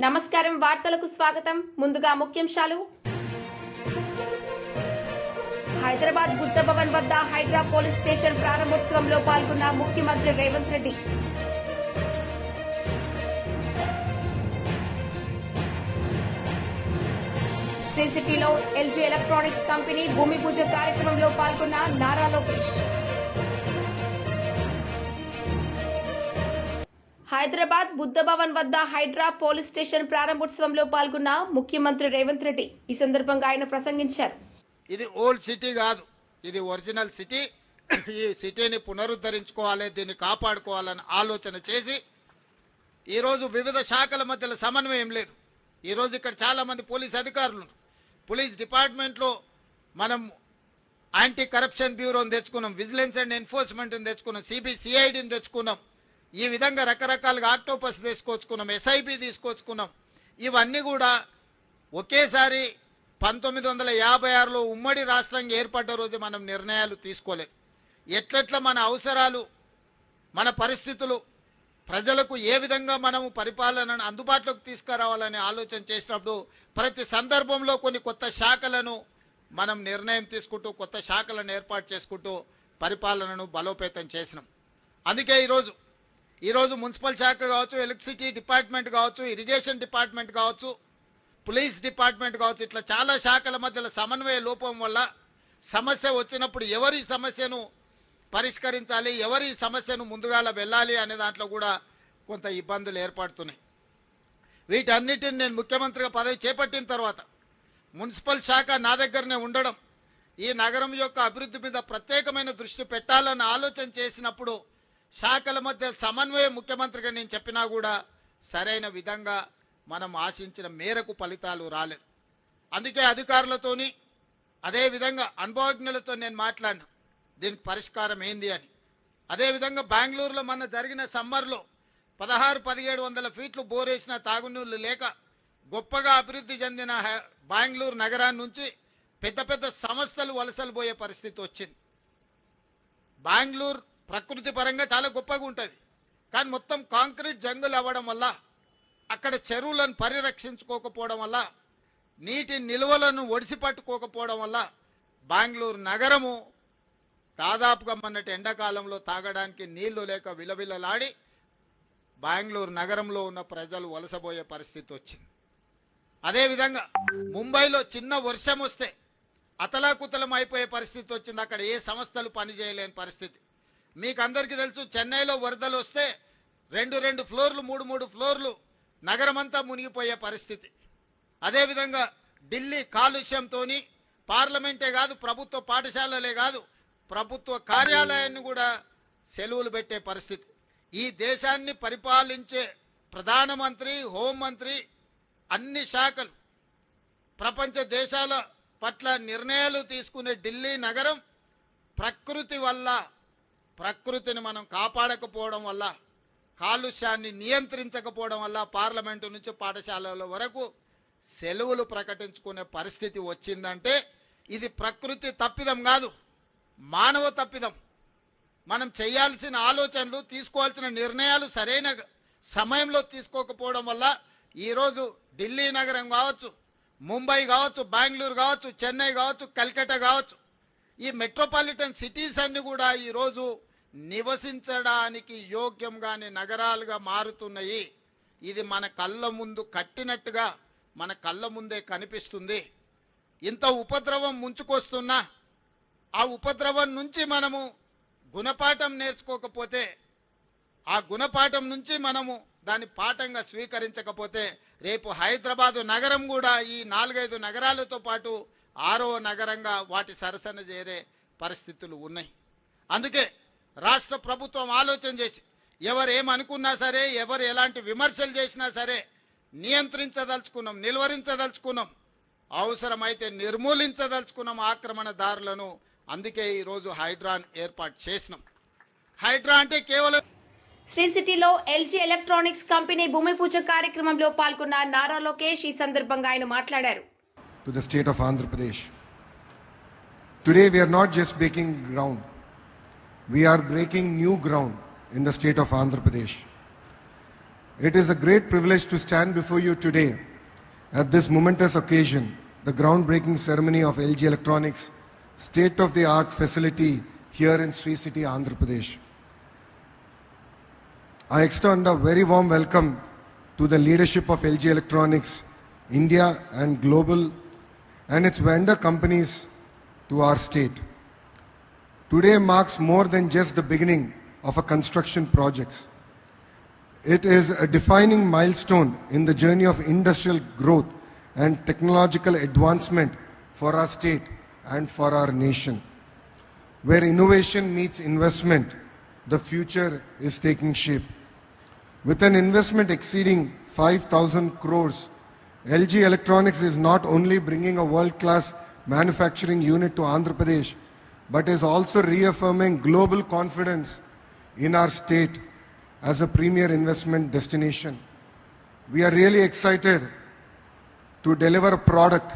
నమస్కారం వార్తలకు స్వాగతం. ముందుగా ముఖ్యాంశాలు. హైదరాబాద్ బుద్ధ భవన్ వద్ద హైడ్రా పోలీస్ స్టేషన్ ప్రారంభోత్సవంలో పాల్గొన్న ముఖ్యమంత్రి రేవంత్ రెడ్డి. శ్రీ సిటీలో ఎల్జీ ఎలక్ట్రానిక్స్ కంపెనీ భూమి పూజ కార్యక్రమంలో పాల్గొన్న నారా లోకేష్. హైదరాబాద్ బుద్ధ భవన్ వద్ద హైడ్రా పోలీస్ స్టేషన్ ప్రారంభోత్సవంలో పాల్గొన్న ముఖ్యమంత్రి రేవంత్ రెడ్డి. ఈ సందర్భంగా ఆయన ప్రసంగించారు. ఇది ఓల్డ్ సిటీ కాదు, ఇది ఒరిజినల్ సిటీ. ఈ సిటీని పునరుద్ధరించుకోవాలి, దీన్ని కాపాడుకోవాలని ఆలోచన చేసి ఈరోజు వివిధ శాఖల మధ్యలో సమన్వయం లేదు. ఈరోజు ఇక్కడ చాలా మంది పోలీస్ అధికారులు, పోలీస్ డిపార్ట్మెంట్లో మనం యాంటీ కరప్షన్ బ్యూరోని తెచ్చుకున్నాం, విజిలెన్స్ అండ్ ఎన్ఫోర్స్మెంట్ని తెచ్చుకున్నాం, సిఐడిని తెచ్చుకున్నాం. ఈ విధంగా రకరకాలుగా ఆక్టోపస్ తీసుకొచ్చుకున్నాం, ఎస్ఐబి తీసుకొచ్చుకున్నాం. ఇవన్నీ కూడా ఒకేసారి 1956లో ఉమ్మడి రాష్ట్రంగా ఏర్పడ్డ రోజు మనం నిర్ణయాలు తీసుకోలేదు. ఎట్లెట్లా మన అవసరాలు, మన పరిస్థితులు, ప్రజలకు ఏ విధంగా మనము పరిపాలనను అందుబాటులోకి తీసుకురావాలని ఆలోచన చేసినప్పుడు ప్రతి సందర్భంలో కొన్ని కొత్త శాఖలను మనం నిర్ణయం తీసుకుంటూ కొత్త శాఖలను ఏర్పాటు చేసుకుంటూ పరిపాలనను బలోపేతం చేసినాం. అందుకే ఈరోజు మున్సిపల్ శాఖ కావచ్చు, ఎలక్ట్రిసిటీ డిపార్ట్మెంట్ కావచ్చు, ఇరిగేషన్ డిపార్ట్మెంట్ కావచ్చు, పోలీస్ డిపార్ట్మెంట్ కావచ్చు, ఇట్లా చాలా శాఖల మధ్యలో సమన్వయ లోపం వల్ల సమస్య వచ్చినప్పుడు ఎవరి సమస్యను పరిష్కరించాలి, ఎవరి సమస్యను ముందుగాల వెళ్ళాలి అనే దాంట్లో కూడా కొంత ఇబ్బందులు ఏర్పడుతున్నాయి. వీటన్నిటిని నేను ముఖ్యమంత్రిగా పదవి చేపట్టిన తర్వాత మున్సిపల్ శాఖ నా దగ్గరనే ఉండడం, ఈ నగరం యొక్క అభివృద్ధి మీద ప్రత్యేకమైన దృష్టి పెట్టాలని ఆలోచన చేసినప్పుడు శాఖల మధ్య సమన్వయం ముఖ్యమంత్రిగా నేను చెప్పినా కూడా సరైన విధంగా మనం ఆశించిన మేరకు ఫలితాలు రాలేదు. అందుకే అధికారులతోని అదేవిధంగా అనుభవజ్ఞులతో నేను మాట్లాడినా దీనికి పరిష్కారం ఏంది అని. అదేవిధంగా బెంగళూరులో మొన్న జరిగిన సమ్మర్లో 1600-1700 ఫీట్లు బోరేసిన తాగునీళ్లు లేక గొప్పగా అభివృద్ధి చెందిన బెంగళూరు నగరాన్ని నుంచి పెద్ద పెద్ద సంస్థలు వలసలు పోయే పరిస్థితి వచ్చింది. బెంగళూరు ప్రకృతి పరంగా చాలా గొప్పగా ఉంటుంది, కానీ మొత్తం కాంక్రీట్ జంగులు అవ్వడం వల్ల, అక్కడ చెరువులను పరిరక్షించుకోకపోవడం వల్ల, నీటి నిల్వలను ఒడిసి పట్టుకోకపోవడం వల్ల బెంగళూరు నగరము దాదాపుగా మొన్నటి ఎండాకాలంలో తాగడానికి నీళ్లు లేక విలవిలలాడి బెంగళూరు నగరంలో ఉన్న ప్రజలు వలసపోయే పరిస్థితి వచ్చింది. అదేవిధంగా ముంబైలో చిన్న వర్షం వస్తే అతలాకుతలం అయిపోయే పరిస్థితి వచ్చింది. అక్కడ ఏ సంస్థలు పనిచేయలేని పరిస్థితి. మీకు అందరికీ తెలుసు, చెన్నైలో వరదలు వస్తే 2 ఫ్లోర్లు 3 ఫ్లోర్లు నగరమంతా మునిగిపోయే పరిస్థితి. అదేవిధంగా ఢిల్లీ కాలుష్యంతో పార్లమెంటే కాదు, ప్రభుత్వ పాఠశాలలే కాదు, ప్రభుత్వ కార్యాలయాన్ని కూడా సెలవులు పెట్టే పరిస్థితి. ఈ దేశాన్ని పరిపాలించే ప్రధానమంత్రి, హోంమంత్రి, అన్ని శాఖలు, ప్రపంచ దేశాల పట్ల నిర్ణయాలు తీసుకునే ఢిల్లీ నగరం ప్రకృతిని మనం కాపాడకపోవడం వల్ల, కాలుష్యాన్ని నియంత్రించకపోవడం వల్ల పార్లమెంటు నుంచి పాఠశాలల వరకు సెలవులు ప్రకటించుకునే పరిస్థితి వచ్చిందంటే ఇది ప్రకృతి తప్పిదం కాదు, మానవ తప్పిదం. మనం చేయాల్సిన ఆలోచనలు, తీసుకోవాల్సిన నిర్ణయాలు సరైన సమయంలో తీసుకోకపోవడం వల్ల ఈరోజు ఢిల్లీ నగరం కావచ్చు, ముంబై కావచ్చు, బెంగళూరు కావచ్చు, చెన్నై కావచ్చు, కల్కట్టా కావచ్చు, ఈ మెట్రోపాలిటన్ సిటీస్ అన్ని కూడా ఈరోజు నివసించడానికి యోగ్యంగానే నగరాలుగా మారుతున్నాయి. ఇది మన కళ్ళ ముందు కట్టినట్టుగా మన కళ్ళ ముందే కనిపిస్తుంది. ఇంత ఉపద్రవం ముంచుకొస్తున్నా ఆ ఉపద్రవం నుంచి మనము గుణపాఠం నేర్చుకోకపోతే, ఆ గుణపాఠం నుంచి మనము దాన్ని పాఠంగా స్వీకరించకపోతే రేపు హైదరాబాదు నగరం కూడా ఈ 4-5 నగరాలతో పాటు 6వ నగరంగా వాటి సరసన చేరే పరిస్థితులు ఉన్నాయి. అందుకే రాష్ట్ర ప్రభుత్వం ఆలోచన చేసి ఎవరు ఏమనుకున్నా సరే, ఎవరు ఎలాంటి విమర్శలు చేసినా సరే నియంత్రించదలుచుకున్నాం, నిలువరించదలుచుకున్నాం, అవసరమైతే నిర్మూలించదలుచుకున్నాం ఆక్రమణదారులను. అందుకే ఈరోజు హైడ్రాను ఏర్పాటు చేసినాం. హైడ్రా అంటే కేవలం శ్రీ సిటీలో ఎల్జీ ఎలక్ట్రానిక్స్ కంపెనీ భూమి పూజ కార్యక్రమంలో పాల్గొన్న నారా లోకేష్. ఈ సందర్భంగా ఆయన మాట్లాడారు. To the state of Andhra Pradesh. Today we are not just breaking ground, we are breaking new ground in the state of Andhra Pradesh. It is a great privilege to stand before you today at this momentous occasion, the groundbreaking ceremony of LG Electronics state-of-the-art facility here in Sri City, Andhra Pradesh. I extend a very warm welcome to the leadership of LG Electronics, India and global, and its vendor companies to our state. Today marks more than just the beginning of a construction project. It is a defining milestone in the journey of industrial growth and technological advancement for our state and for our nation. Where innovation meets investment, the future is taking shape. With an investment exceeding 5,000 crores, LG Electronics is not only bringing a world-class manufacturing unit to Andhra Pradesh, but is also reaffirming global confidence in our state as a premier investment destination. We are really excited to deliver a product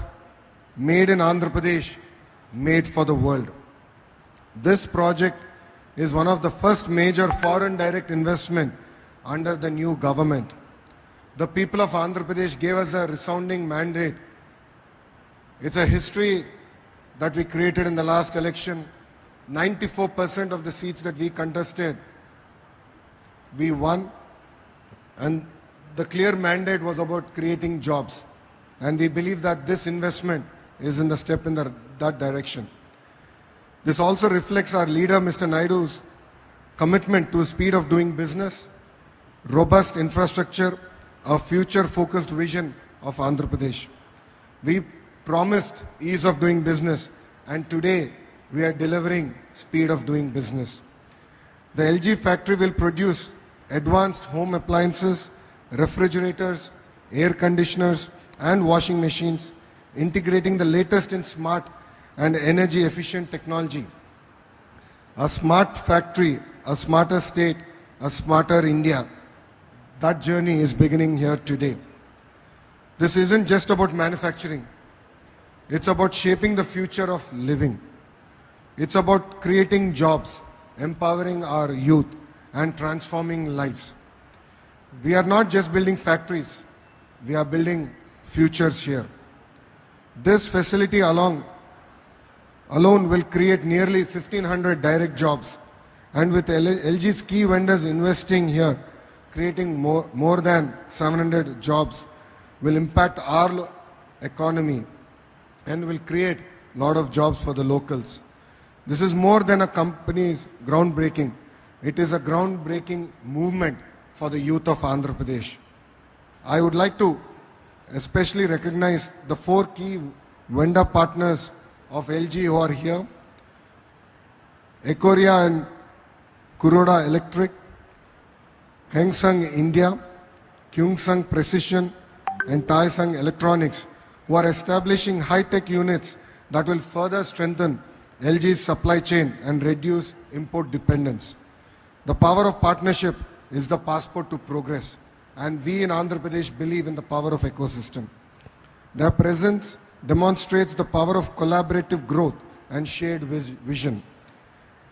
made in Andhra Pradesh, made for the world. This project is one of the first major foreign direct investment under the new government. The people of Andhra Pradesh gave us a resounding mandate. It's a history that we created in the last election. 94% of the seats that we contested, we won. And the clear mandate was about creating jobs. And we believe that this investment is in the step in that direction. This also reflects our leader, Mr. Naidu's commitment to speed of doing business, robust infrastructure, a future-focused vision of Andhra Pradesh. We promised ease of doing business, and today we are delivering speed of doing business. The LG factory will produce advanced home appliances, refrigerators, air conditioners, and washing machines, integrating the latest in smart and energy-efficient technology. A smart factory, a smarter state, a smarter India. That journey is beginning here today. This isn't just about manufacturing. It's about shaping the future of living. It's about creating jobs, empowering our youth, and transforming lives. We are not just building factories. We are building futures here. This facility alone will create nearly 1,500 direct jobs. And with LG's key vendors investing here, creating more than 700 jobs, will impact our economy and will create a lot of jobs for the locals. This is more than a company's groundbreaking. It is a groundbreaking movement for the youth of Andhra Pradesh. I would like to especially recognize the 4 key vendor partners of LG who are here: Ekoria and Kuroda Electric, Heng Sung India, Kyung Sung Precision, and Tai Sung Electronics, who are establishing high-tech units that will further strengthen LG's supply chain and reduce import dependence. The power of partnership is the passport to progress, and we in Andhra Pradesh believe in the power of ecosystem. Their presence demonstrates the power of collaborative growth and shared vision.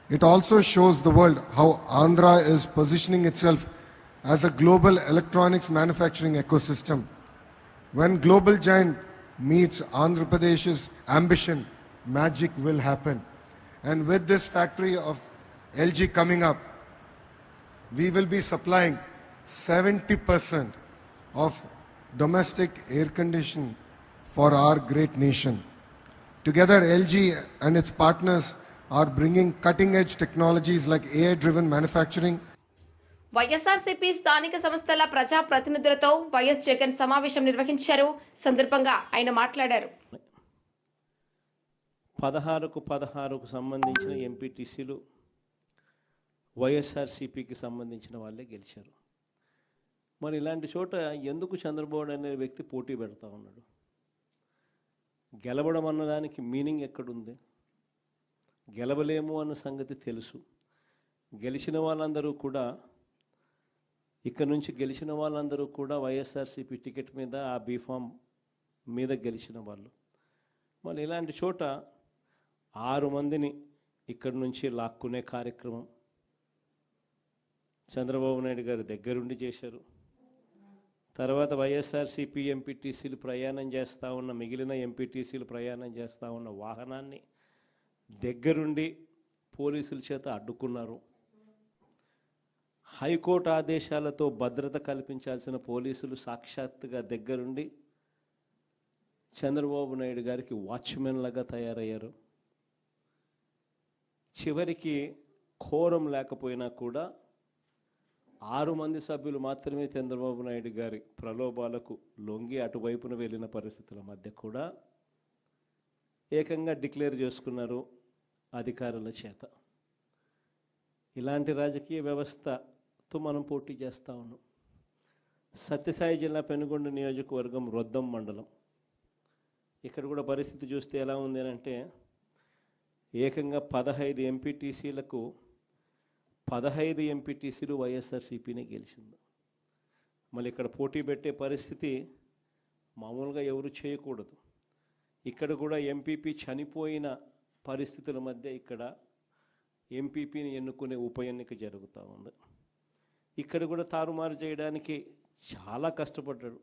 It also shows the world how Andhra is positioning itself as a global electronics manufacturing ecosystem. When global giant meets Andhra Pradesh's ambition, magic will happen. And with this factory of LG coming up, we will be supplying 70% of domestic air conditioning for our great nation. Together, LG and its partners are bringing cutting-edge technologies like AI-driven manufacturing. YSRCP స్థానిక సంస్థల ప్రజా ప్రతినిధులతో YS Jagan సమావేశం నిర్వహించారు. సందర్భంగా ఆయన మాట్లాడారు. 16కు సంబంధించిన ఎంపీటీసీలు వైఎస్ఆర్సీపీకి సంబంధించిన వాళ్ళే గెలిచారు. మరి ఇలాంటి చోట ఎందుకు చంద్రబాబు అనే వ్యక్తి పోటీ పెడతా ఉన్నాడు? గెలవడం అన్నదానికి మీనింగ్ ఎక్కడుంది? గెలవలేము అన్న సంగతి తెలుసు. గెలిచిన వాళ్ళందరూ కూడా ఇక్కడ నుంచి గెలిచిన వాళ్ళందరూ కూడా వైఎస్ఆర్సీపీ టికెట్ మీద ఆ బీఫామ్ మీద గెలిచిన వాళ్ళు. మళ్ళీ ఇలాంటి చోట 6 మందిని ఇక్కడి నుంచి లాక్కునే కార్యక్రమం చంద్రబాబు నాయుడు గారి దగ్గరుండి చేశారు. తర్వాత వైఎస్ఆర్సీపీ ఎంపీటీసీలు ప్రయాణం చేస్తూ ఉన్న మిగిలిన ఎంపీటీసీలు ప్రయాణం చేస్తూ ఉన్న వాహనాన్ని దగ్గరుండి పోలీసుల చేత అడ్డుకున్నారు. హైకోర్టు ఆదేశాలతో భద్రత కల్పించాల్సిన పోలీసులు సాక్షాత్తుగా దగ్గరుండి చంద్రబాబు నాయుడు గారికి వాచ్మెన్ లాగా తయారయ్యారు. చివరికి కోరం లేకపోయినా కూడా 6 మంది సభ్యులు మాత్రమే చంద్రబాబు నాయుడు గారి ప్రలోభాలకు లొంగి అటువైపున వెళ్ళిన పరిస్థితుల మధ్య కూడా ఏకంగా డిక్లేర్ చేసుకున్నారు అధికారుల చేత. ఇలాంటి రాజకీయ వ్యవస్థతో మనం పోటీ చేస్తూ ఉన్నాం. సత్యసాయి జిల్లా పెనుగొండ నియోజకవర్గం రొద్దం మండలం, ఇక్కడ కూడా పరిస్థితి చూస్తే ఎలా ఉంది అంటే ఏకంగా 15 ఎంపీటీసీలకు 15 ఎంపీటీసీలు వైఎస్ఆర్సీపీనే గెలిచింది. మళ్ళీ ఇక్కడ పోటీ పెట్టే పరిస్థితి మామూలుగా ఎవరు చేయకూడదు. ఇక్కడ కూడా ఎంపీపీ చనిపోయిన పరిస్థితుల మధ్య ఇక్కడ ఎంపీపీని ఎన్నుకునే ఉప ఎన్నిక జరుగుతూ ఉంది. ఇక్కడ కూడా తారుమారు చేయడానికి చాలా కష్టపడ్డాడు.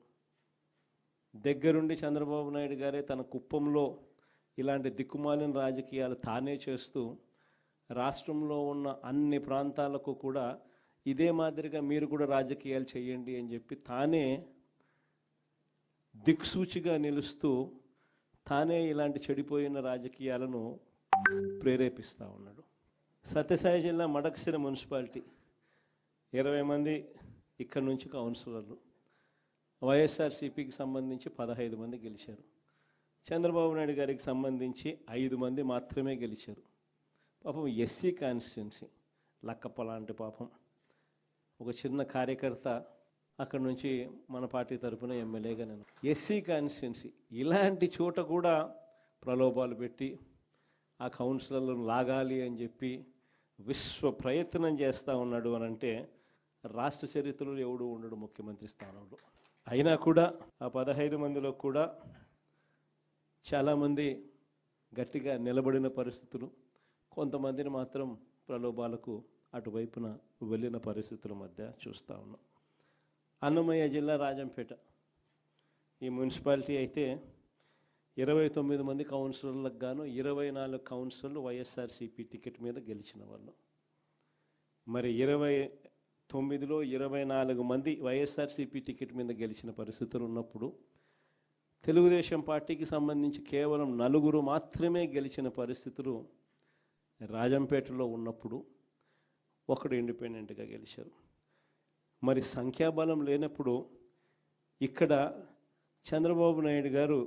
దగ్గరుండి చంద్రబాబు నాయుడు గారే తన కుప్పంలో ఇలాంటి దిక్కుమాలిన రాజకీయాలు తానే చేస్తూ రాష్ట్రంలో ఉన్న అన్ని ప్రాంతాలకు కూడా ఇదే మాదిరిగా మీరు కూడా రాజకీయాలు చేయండి అని చెప్పి తానే దిక్సూచిగా నిలుస్తూ తానే ఇలాంటి చెడిపోయిన రాజకీయాలను ప్రేరేపిస్తూ ఉన్నాడు. సత్యసాయి జిల్లా మడకశిర మున్సిపాలిటీ 20 మంది ఇక్కడి నుంచి కౌన్సిలర్లు, వైఎస్ఆర్సీపీకి సంబంధించి 15 మంది గెలిచారు. చంద్రబాబు నాయుడు గారికి సంబంధించి 5 మంది మాత్రమే గెలిచారు. పాపం ఎస్సీ కాన్స్టిట్యున్సీ లక్కప్ప లాంటి పాపం ఒక చిన్న కార్యకర్త అక్కడ నుంచి మన పార్టీ తరఫున ఎమ్మెల్యేగా నేను ఎస్సీ కాన్స్టిట్యున్సీ ఇలాంటి చోట కూడా ప్రలోభాలు పెట్టి ఆ కౌన్సిలర్లను లాగాలి అని చెప్పి విశ్వ ప్రయత్నం చేస్తూ ఉన్నాడు అని అంటే రాష్ట్ర చరిత్రలో ఎవడు ఉండడు ముఖ్యమంత్రి స్థానంలో. అయినా కూడా ఆ 15 మందిలో కూడా చాలామంది గట్టిగా నిలబడిన పరిస్థితులు, కొంతమందిని మాత్రం ప్రలోభాలకు అటువైపున వెళ్ళిన పరిస్థితుల మధ్య చూస్తూ ఉన్నాం. అన్నమయ్య జిల్లా రాజంపేట ఈ మున్సిపాలిటీ అయితే 29 మంది కౌన్సిలర్లకు గాను 24 కౌన్సిలర్లు వైఎస్ఆర్సీపీ టికెట్ మీద గెలిచిన వాళ్ళు. మరి 29లో 24 మంది వైఎస్ఆర్సీపీ టికెట్ మీద గెలిచిన పరిస్థితులు ఉన్నప్పుడు తెలుగుదేశం పార్టీకి సంబంధించి కేవలం 4 మాత్రమే గెలిచిన పరిస్థితులు రాజంపేటలో ఉన్నప్పుడు ఒకడు ఇండిపెండెంట్గా గెలిచారు. మరి సంఖ్యాబలం లేనప్పుడు ఇక్కడ చంద్రబాబు నాయుడు గారు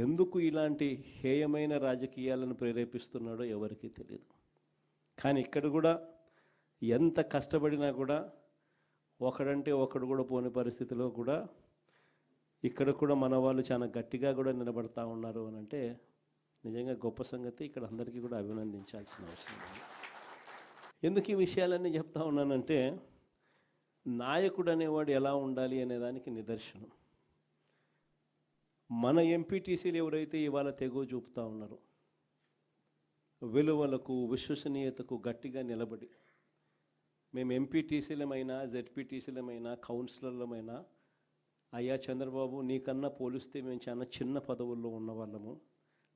ఎందుకు ఇలాంటి హేయమైన రాజకీయాలను ప్రేరేపిస్తున్నాడో ఎవరికీ తెలియదు. కానీ ఇక్కడ కూడా ఎంత కష్టపడినా కూడా ఒకడంటే ఒకడు కూడా పోని పరిస్థితిలో కూడా ఇక్కడ కూడా మన వాళ్ళు చాలా గట్టిగా కూడా నిలబడతా ఉన్నారు అని అంటే నిజంగా గొప్ప సంగతి. ఇక్కడ అందరికీ కూడా అభినందించాల్సిన అవసరం ఉంది. ఎందుకు ఈ విషయాలన్నీ చెప్తా ఉన్నానంటే నాయకుడు అనేవాడు ఎలా ఉండాలి అనేదానికి నిదర్శనం. మన ఎంపీటీసీలు ఎవరైతే ఇవాళ తెగో చూపుతూ ఉన్నారో విలువలకు విశ్వసనీయతకు గట్టిగా నిలబడి మేము ఎంపీటీసీలమైనా జెడ్పీటీసీలమైనా కౌన్సిలర్లమైనా అయ్యా చంద్రబాబు నీకన్నా పోలిస్తే మేము చాలా చిన్న పదవుల్లో ఉన్నవాళ్ళము,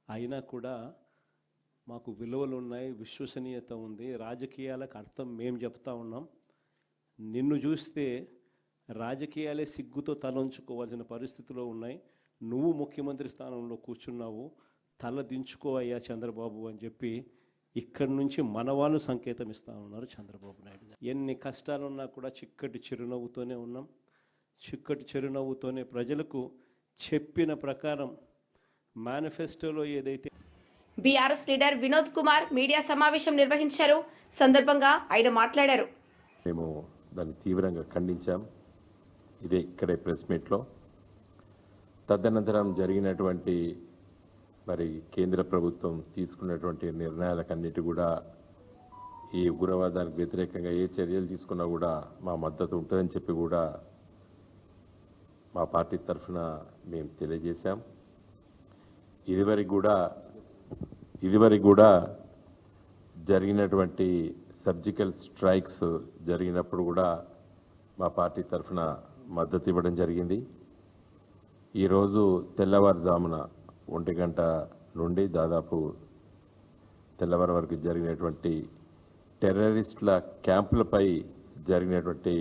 అయినా కూడా మాకు విలువలు ఉన్నాయి, విశ్వసనీయత ఉంది, రాజకీయాలకు అర్థం మేము చెప్తా ఉన్నాం, నిన్ను చూస్తే రాజకీయాలే సిగ్గుతో తలంచుకోవాల్సిన పరిస్థితిలో ఉన్నాయి, నువ్వు ముఖ్యమంత్రి స్థానంలో కూర్చున్నావు, తల దించుకో అయ్యా చంద్రబాబు అని చెప్పి ఇక్కడి నుంచి మన వాళ్ళు సంకేతం ఇస్తూ ఉన్నారు చంద్రబాబు నాయుడు గారు. ఎన్ని కష్టాలున్నా కూడా చిక్కటి చిరునవ్వుతోనే ఉన్నాం. చిక్కటి చిరునవ్వుతోనే ప్రజలకు చెప్పిన ప్రకారం మేనిఫెస్టోలో ఏదైతే BRS leader Vinod Kumar media సమావేశం నిర్వహించారు. సందర్భంగా ఆయన మాట్లాడారు. మేము దాన్ని తీవ్రంగా ఖండించాం. ఇదే ఇక్కడే ప్రెస్ మీట్లో. తదనంతరం జరిగినటువంటి మరి కేంద్ర ప్రభుత్వం తీసుకున్నటువంటి నిర్ణయాలకన్నిటి కూడా ఈ ఉగ్రవాదానికి వ్యతిరేకంగా ఏ చర్యలు తీసుకున్నా కూడా మా మద్దతు ఉంటుందని చెప్పి కూడా మా పార్టీ తరఫున మేము తెలియజేశాం. ఇదివరకు కూడా జరిగినటువంటి సర్జికల్ స్ట్రైక్స్ జరిగినప్పుడు కూడా మా పార్టీ తరఫున మద్దతు ఇవ్వడం జరిగింది. ఈరోజు తెల్లవారుజామున 1 గంట నుండి దాదాపు తెల్లవారు వరకు జరిగినటువంటి టెర్రరిస్టుల క్యాంపులపై జరిగినటువంటి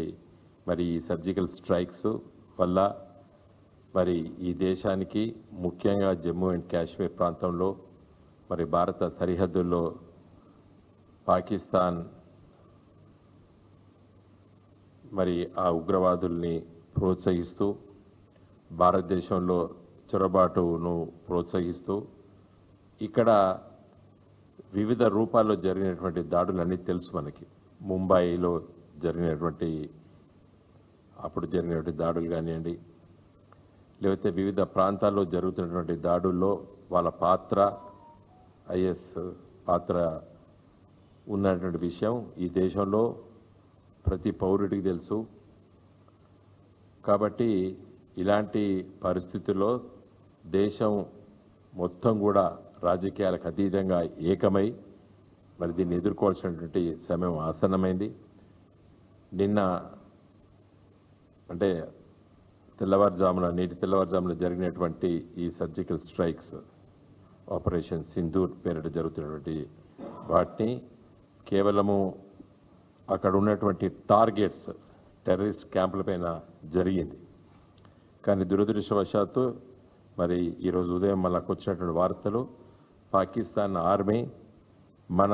మరి సర్జికల్ స్ట్రైక్స్ వల్ల మరి ఈ దేశానికి ముఖ్యంగా జమ్మూ అండ్ కాశ్మీర్ ప్రాంతంలో మరి భారత సరిహద్దుల్లో పాకిస్తాన్ మరి ఆ ఉగ్రవాదుల్ని ప్రోత్సహిస్తూ భారతదేశంలో చొరబాటును ప్రోత్సహిస్తూ ఇక్కడ వివిధ రూపాల్లో జరిగినటువంటి దాడులన్నీ తెలుసు మనకి. ముంబైలో జరిగినటువంటి దాడులు కానివ్వండి, లేకపోతే వివిధ ప్రాంతాల్లో జరుగుతున్నటువంటి దాడుల్లో వాళ్ళ పాత్ర, ఐఎస్ పాత్ర ఉన్నటువంటి విషయం ఈ దేశంలో ప్రతి పౌరుడికి తెలుసు. కాబట్టి ఇలాంటి పరిస్థితుల్లో దేశం మొత్తం కూడా రాజకీయాలకు అతీతంగా ఏకమై మరి దీన్ని ఎదుర్కోవాల్సినటువంటి సమయం ఆసన్నమైంది. నిన్న అంటే నేటి తెల్లవారుజామున జరిగినటువంటి ఈ సర్జికల్ స్ట్రైక్స్ ఆపరేషన్ సింధూర్ పేరిట జరుగుతున్నటువంటి వాటిని కేవలము అక్కడ ఉన్నటువంటి టార్గెట్స్ టెర్రరిస్ట్ క్యాంపులపైన జరిగింది. కానీ దురదృష్టవశాత్తు మరి ఈరోజు ఉదయం మనకు వచ్చినటువంటి వార్తలు పాకిస్తాన్ ఆర్మీ మన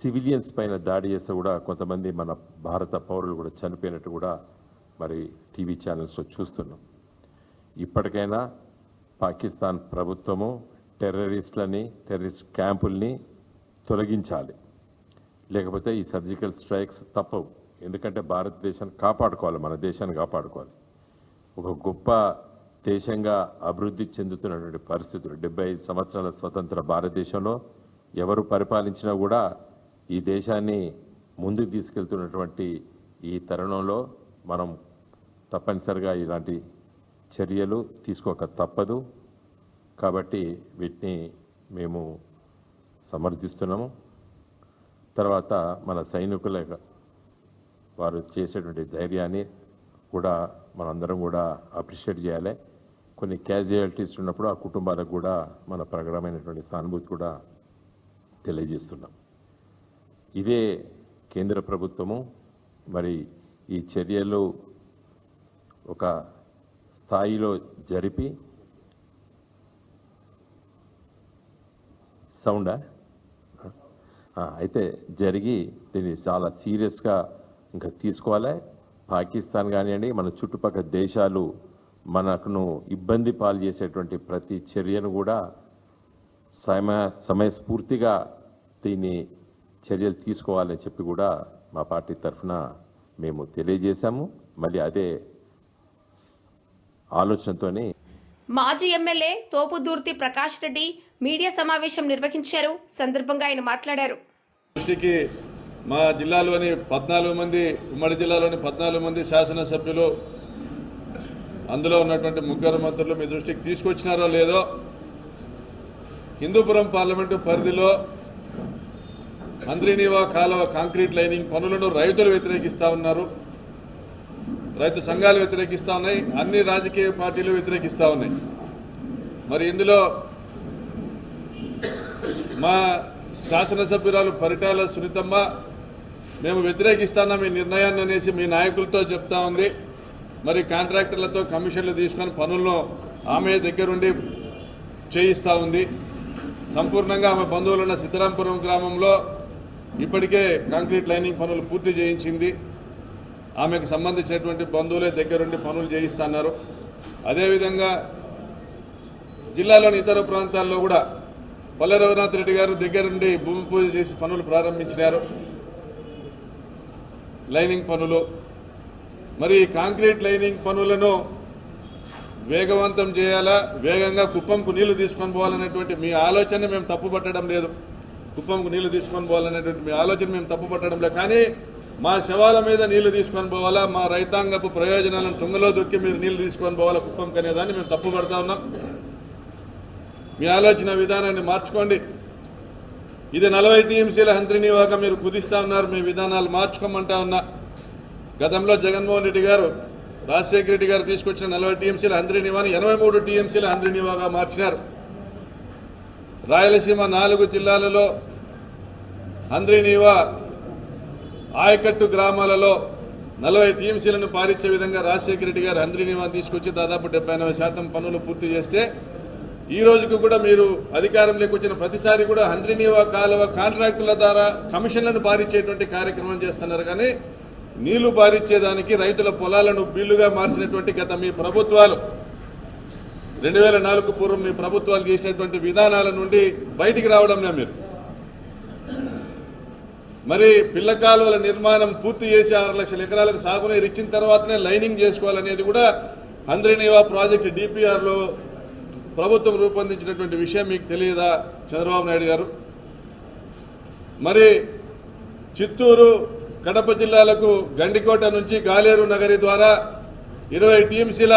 సివిలియన్స్ పైన దాడి చేస్తే కూడా కొంతమంది మన భారత పౌరులు కూడా చనిపోయినట్టు కూడా మరి టీవీ ఛానల్స్లో చూస్తున్నాం. ఇప్పటికైనా పాకిస్తాన్ ప్రభుత్వము టెర్రరిస్ట్ క్యాంపుల్ని తొలగించాలి, లేకపోతే ఈ సర్జికల్ స్ట్రైక్స్ తప్పవు. ఎందుకంటే భారతదేశాన్ని కాపాడుకోవాలి, మన దేశాన్ని కాపాడుకోవాలి. ఒక గొప్ప దేశంగా అభివృద్ధి చెందుతున్నటువంటి పరిస్థితులు 75 సంవత్సరాల స్వతంత్ర భారతదేశంలో ఎవరు పరిపాలించినా కూడా ఈ దేశాన్ని ముందుకు తీసుకెళ్తున్నటువంటి ఈ తరుణంలో మనం తప్పనిసరిగా ఇలాంటి చర్యలు తీసుకోక తప్పదు. కాబట్టి వీటిని మేము సమర్థిస్తున్నాము. తర్వాత మన సైనికుల వారు చేసేటువంటి ధైర్యాన్ని కూడా మనందరం కూడా అప్రిషియేట్ చేయాలి. కొన్ని క్యాజువాలిటీస్ ఉన్నప్పుడు ఆ కుటుంబాలకు కూడా మన ప్రగాఢమైనటువంటి సానుభూతి కూడా తెలియజేస్తున్నాం. ఇదే కేంద్ర ప్రభుత్వము మరి ఈ చర్యలు ఒక స్థాయిలో జరిపి జరిగి దీన్ని చాలా సీరియస్గా ఇంకా తీసుకోవాలి. పాకిస్తాన్ కానివ్వండి, మన చుట్టుపక్కల దేశాలు మనకును ఇబ్బంది పాలు చేసేటువంటి ప్రతి చర్యను కూడా సమయస్ఫూర్తిగా దీన్ని చర్యలు తీసుకోవాలని చెప్పి కూడా మా పార్టీ తరఫున మేము తెలియజేశాము. మళ్ళీ అదే ఆలోచనతోనే మాజీ ఎమ్మెల్యే తోపుదుర్తి ప్రకాష్ రెడ్డి మీడియా సమావేశం నిర్వహించారు. సందర్భంగా ఆయన మాట్లాడారు. దృష్టికి మా జిల్లాలోని 14 మంది, ఉమ్మడి జిల్లాలోని 14 మంది శాసనసభ్యులు, అందులో ఉన్నటువంటి 3 మంత్రులు మీ దృష్టికి తీసుకొచ్చినారో లేదో, హిందూపురం పార్లమెంటు పరిధిలో హంద్రీనీవా కాలువ కాంక్రీట్ లైనింగ్ పనులను రైతులు వ్యతిరేకిస్తూ ఉన్నారు. రైతు సంఘాలు వ్యతిరేకిస్తూ ఉన్నాయి, అన్ని రాజకీయ పార్టీలు వ్యతిరేకిస్తూ ఉన్నాయి. మరి ఇందులో మా శాసనసభ్యురాలు పరిటాల సునీతమ్మ మేము వ్యతిరేకిస్తున్నాం ఈ నిర్ణయాన్ని అనేసి మీ నాయకులతో చెప్తా ఉంది. మరి కాంట్రాక్టర్లతో కమిషన్లు తీసుకొని పనులను ఆమె దగ్గరుండి చేయిస్తూ ఉంది. సంపూర్ణంగా ఆమె బంధువులున్న సిద్ధరాంపురం గ్రామంలో ఇప్పటికే కాంక్రీట్ లైనింగ్ పనులు పూర్తి చేయించింది. ఆమెకు సంబంధించినటువంటి బంధువులే దగ్గరుండి పనులు చేయిస్తున్నారు. అదేవిధంగా జిల్లాలోని ఇతర ప్రాంతాల్లో కూడా పల్లె రఘునాథ్ రెడ్డి గారు దగ్గరుండి భూమి పూజ చేసి పనులు ప్రారంభించినారు, లైనింగ్ పనులు. మరి కాంక్రీట్ లైనింగ్ పనులను వేగవంతం చేయాలా, వేగంగా కుప్పంకు నీళ్లు తీసుకొని పోవాలనేటువంటి మీ ఆలోచన మేము తప్పుపట్టడం లేదు. కుప్పంకు నీళ్లు తీసుకొని పోవాలనేటువంటి మీ ఆలోచన మేము తప్పుపట్టడం లేదు. కానీ మా శవాల మీద నీళ్లు తీసుకొని పోవాలా, మా రైతాంగపు ప్రయోజనాలను తుంగలో దొక్కి మీరు నీళ్లు తీసుకొని పోవాలా కుప్పంకి అనేదాన్ని మేము తప్పుపడతా ఉన్నాం. మీ ఆలోచన విధానాన్ని మార్చుకోండి. ఇది 40 టీఎంసీల హంద్రీనీవాగా మీరు కుదిస్తూ ఉన్నారు. మీ విధానాలు మార్చుకోమంటా ఉన్నా. గతంలో జగన్మోహన్ రెడ్డి గారు రాజశేఖర రెడ్డి గారు తీసుకొచ్చిన 40 టీఎంసీల హంద్రీనీవాని 83 టీఎంసీల హంద్రీనీవాగా మార్చినారు. రాయలసీమ 4 జిల్లాలలో హంద్రీనీవా ఆయకట్టు గ్రామాలలో 40 టీఎంసీలను పారించే విధంగా రాజశేఖర రెడ్డి గారు హంద్రీనీవాని తీసుకొచ్చి దాదాపు 70-80% పనులు పూర్తి చేస్తే ఈ రోజుకు కూడా మీరు అధికారంలోకి వచ్చిన ప్రతిసారి కూడా హంద్రీనీవా కాలువ కాంట్రాక్టుల ద్వారా కమిషన్లను పారించేటువంటి కార్యక్రమం చేస్తున్నారు. కానీ నీళ్లు పారించేదానికి రైతుల పొలాలను బిల్లుగా మార్చినటువంటి గత మీ ప్రభుత్వాలు 2004 పూర్వం మీ ప్రభుత్వాలు చేసినటువంటి విధానాల నుండి బయటికి రావడంలే మీరు. మరి పిల్ల కాలువల నిర్మాణం పూర్తి చేసి 6 లక్షల ఎకరాలకు సాగునీరు ఇచ్చిన తర్వాతనే లైనింగ్ చేసుకోవాలనేది కూడా హంద్రీనీవా ప్రాజెక్టు డిపిఆర్లో ప్రభుత్వం రూపొందించినటువంటి విషయం మీకు తెలియదా చంద్రబాబు నాయుడు గారు? మరి చిత్తూరు కడప జిల్లాలకు గండికోట నుంచి గాలేరు నగరి ద్వారా 20 టీఎంసీల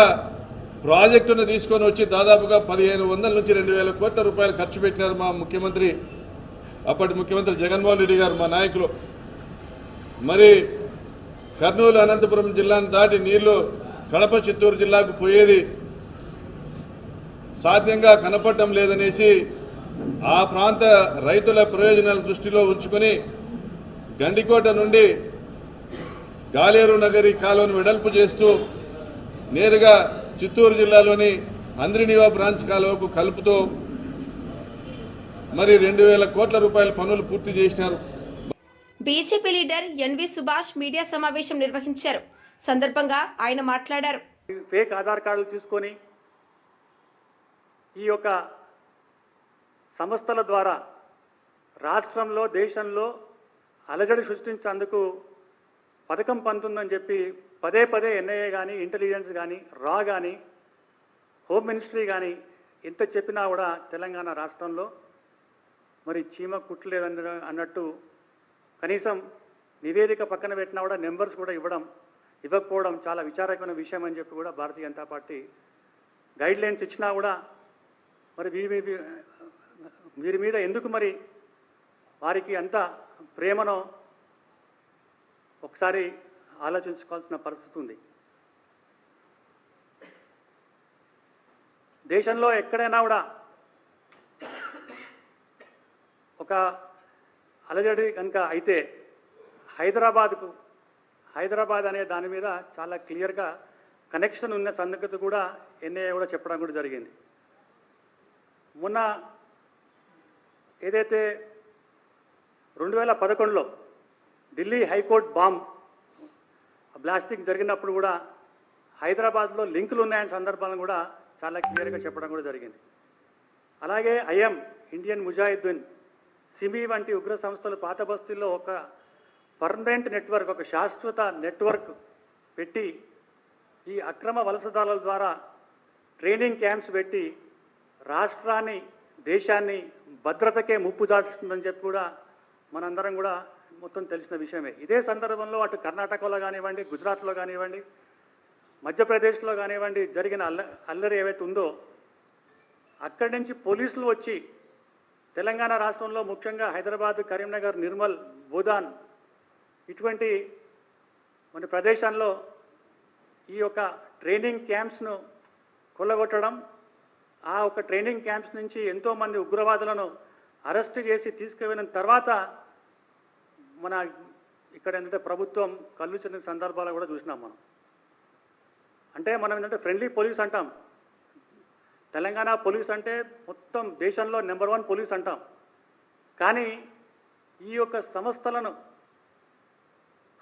ప్రాజెక్టును తీసుకొని వచ్చి దాదాపుగా 1500 నుంచి 2000 కోట్ల రూపాయలు ఖర్చు పెట్టినారు మా ముఖ్యమంత్రి, అప్పటి ముఖ్యమంత్రి జగన్మోహన్ రెడ్డి గారు, మా నాయకులు. మరి కర్నూలు అనంతపురం జిల్లాను దాటి నీళ్లు కడప చిత్తూరు జిల్లాకు పోయేది సాధ్యంగా కనపడటం లేదనేసి ఆ ప్రాంత రైతుల ప్రయోజనాల దృష్టిలో ఉంచుకొని గండికోట నుండి గాలేరు నగరి కాలువను వెడల్పు చేస్తూ నేరుగా చిత్తూరు జిల్లాలోని హంద్రీనీవా బ్రాంచ్ కాలువకు కలుపుతూ మరి 2000 కోట్ల రూపాయల పనులు పూర్తి చేసినారు. BJP leader NV Subhash media సమావేశం నిర్వహించారు. సందర్భంగా ఆయన మాట్లాడారు. ఫేక్ ఆధార్ కార్డులు తీసుకొని ఈ యొక్క సంస్థల ద్వారా రాష్ట్రంలో దేశంలో అలజడి సృష్టించేందుకు పథకం పంతుందని చెప్పి పదే పదే ఎన్ఐఏ కానీ ఇంటెలిజెన్స్ కానీ రా కానీ హోమ్ మినిస్ట్రీ కానీ ఎంత చెప్పినా కూడా తెలంగాణ రాష్ట్రంలో మరి చీమ కుట్టలేదని అన్నట్టు కనీసం నివేదిక పక్కన పెట్టినా కూడా నెంబర్స్ కూడా ఇవ్వకపోవడం చాలా విచారకమైన విషయం అని చెప్పి కూడా Bharatiya Janata party guide lines ఇచ్చినా కూడా మరి వీరి మీద ఎందుకు మరి వారికి అంత ప్రేమనో ఒకసారి ఆలోచించుకోవాల్సిన పరిస్థితి ఉంది. దేశంలో ఎక్కడైనా కూడా ఒక అలజడి కనుక అయితే హైదరాబాద్ అనే దాని మీద చాలా క్లియర్గా కనెక్షన్ ఉన్న సంగతి కూడా ఎన్ఐఏ కూడా చెప్పడం కూడా జరిగింది. మొన్న ఏదైతే 2011లో ఢిల్లీ హైకోర్టు బాంబ్ బ్లాస్టింగ్ జరిగినప్పుడు కూడా హైదరాబాద్లో లింకులు ఉన్నాయని సందర్భాలను కూడా చాలా క్లియర్గా చెప్పడం కూడా జరిగింది. అలాగే ఇండియన్ ముజాహిద్దీన్, సిమి వంటి ఉగ్ర సంస్థలు పాత బస్తీల్లో ఒక పర్మనెంట్ నెట్వర్క్, ఒక శాశ్వత నెట్వర్క్ పెట్టి ఈ అక్రమ వలసదారుల ద్వారా ట్రైనింగ్ క్యాంప్స్ పెట్టి రాష్ట్రాన్ని దేశాన్ని భద్రతకే ముప్పు దాచుతుందని చెప్పి కూడా మనందరం కూడా మొత్తం తెలిసిన విషయమే. ఇదే సందర్భంలో అటు కర్ణాటకలో కానివ్వండి, గుజరాత్లో కానివ్వండి, మధ్యప్రదేశ్లో కానివ్వండి జరిగిన అల్లరి ఏవైతే ఉందో అక్కడి నుంచి పోలీసులు వచ్చి తెలంగాణ రాష్ట్రంలో ముఖ్యంగా హైదరాబాద్, కరీంనగర్, నిర్మల్, బోధాన్ ఇటువంటి మన ప్రదేశాల్లో ఈ యొక్క ట్రైనింగ్ క్యాంప్స్ను కొల్లగొట్టడం, ఆ ఒక ట్రైనింగ్ క్యాంప్స్ నుంచి ఎంతోమంది ఉగ్రవాదులను అరెస్ట్ చేసి తీసుకువెళ్ళిన తర్వాత మన ఇక్కడ ఏంటంటే ప్రభుత్వం కళ్ళు చెందిన సందర్భాలు కూడా చూసినాం మనం. అంటే మనం ఏంటంటే ఫ్రెండ్లీ పోలీస్ అంటాం, తెలంగాణ పోలీస్ అంటే మొత్తం దేశంలో నెంబర్ 1 పోలీస్ అంటాం. కానీ ఈ యొక్క సంస్థలను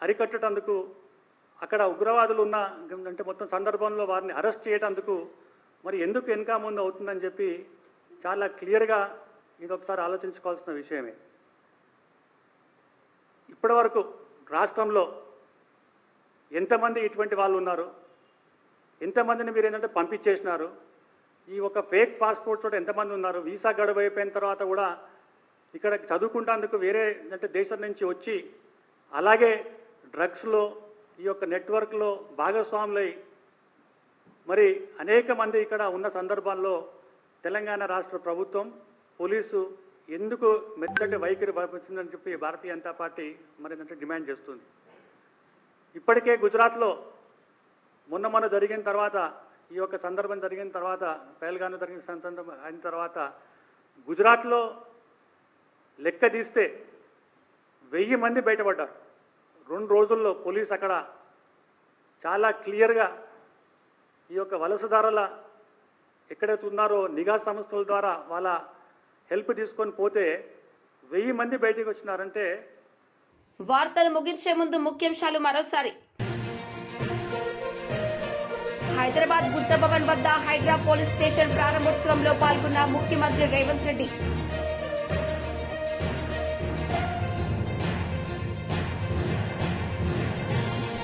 అరికట్టేందుకు అక్కడ ఉగ్రవాదులు ఉన్న అంటే మొత్తం సందర్భంలో వారిని అరెస్ట్ చేయడానికి మరి ఎందుకు వెనుక ముందు అవుతుందని చెప్పి చాలా క్లియర్గా ఇది ఒకసారి ఆలోచించుకోవాల్సిన విషయమే. ఇప్పటి వరకు రాష్ట్రంలో ఎంతమంది ఇటువంటి వాళ్ళు ఉన్నారు, ఎంతమందిని మీరు ఏంటంటే పంపించేసినారు, ఈ ఒక ఫేక్ పాస్పోర్ట్ తోటి ఎంతమంది ఉన్నారు, వీసా గడువు అయిపోయిన తర్వాత కూడా ఇక్కడ చదువుకుంటేందుకు వేరే అంటే దేశం నుంచి వచ్చి అలాగే డ్రగ్స్లో ఈ యొక్క నెట్వర్క్లో భాగస్వాములై మరి అనేక మంది ఇక్కడ ఉన్న సందర్భాల్లో తెలంగాణ రాష్ట్ర ప్రభుత్వం పోలీసు ఎందుకు మెత్తటి వైఖరి వచ్చిందని చెప్పి భారతీయ జనతా పార్టీ మరి ఏంటంటే డిమాండ్ చేస్తుంది. ఇప్పటికే గుజరాత్లో మొన్న జరిగిన తర్వాత ఈ యొక్క సందర్భం జరిగిన తర్వాత పహల్గాన్ జరిగిన సందర్భం అయిన తర్వాత గుజరాత్లో లెక్క తీస్తే 1000 మంది బయటపడ్డారు. 2 రోజుల్లో పోలీస్ అక్కడ చాలా క్లియర్గా ఈ యొక్క వలసదారుల ఎక్కడైతే ఉన్నారో నిఘా సంస్థల ద్వారా వాళ్ళ హెల్ప్ తీసుకొని పోతే 1000 మంది బయటకు వచ్చినారంటే. వార్తలు ముగించే ముందు ముఖ్యాంశాలు మరోసారి. హైదరాబాద్ బుద్ధ భవన్ వద్ద హైడ్రా పోలీస్ స్టేషన్ ప్రారంభోత్సవంలో పాల్గొన్న ముఖ్యమంత్రి రేవంత్ రెడ్డి.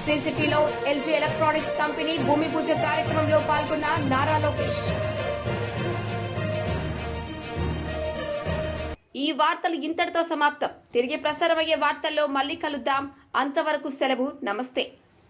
సిసిటీలో ఎల్జీ ఎలక్ట్రానిక్స్ కంపెనీ భూమి పూజ కార్యక్రమంలో పాల్గొన్న నారా లోకేష్. ఈ వార్తలు ఇంతటితో సమాప్తం. తిరిగి ప్రసారమయ్యే వార్తల్లో మళ్ళీ కలుద్దాం. అంతవరకు సెలవు. నమస్తే.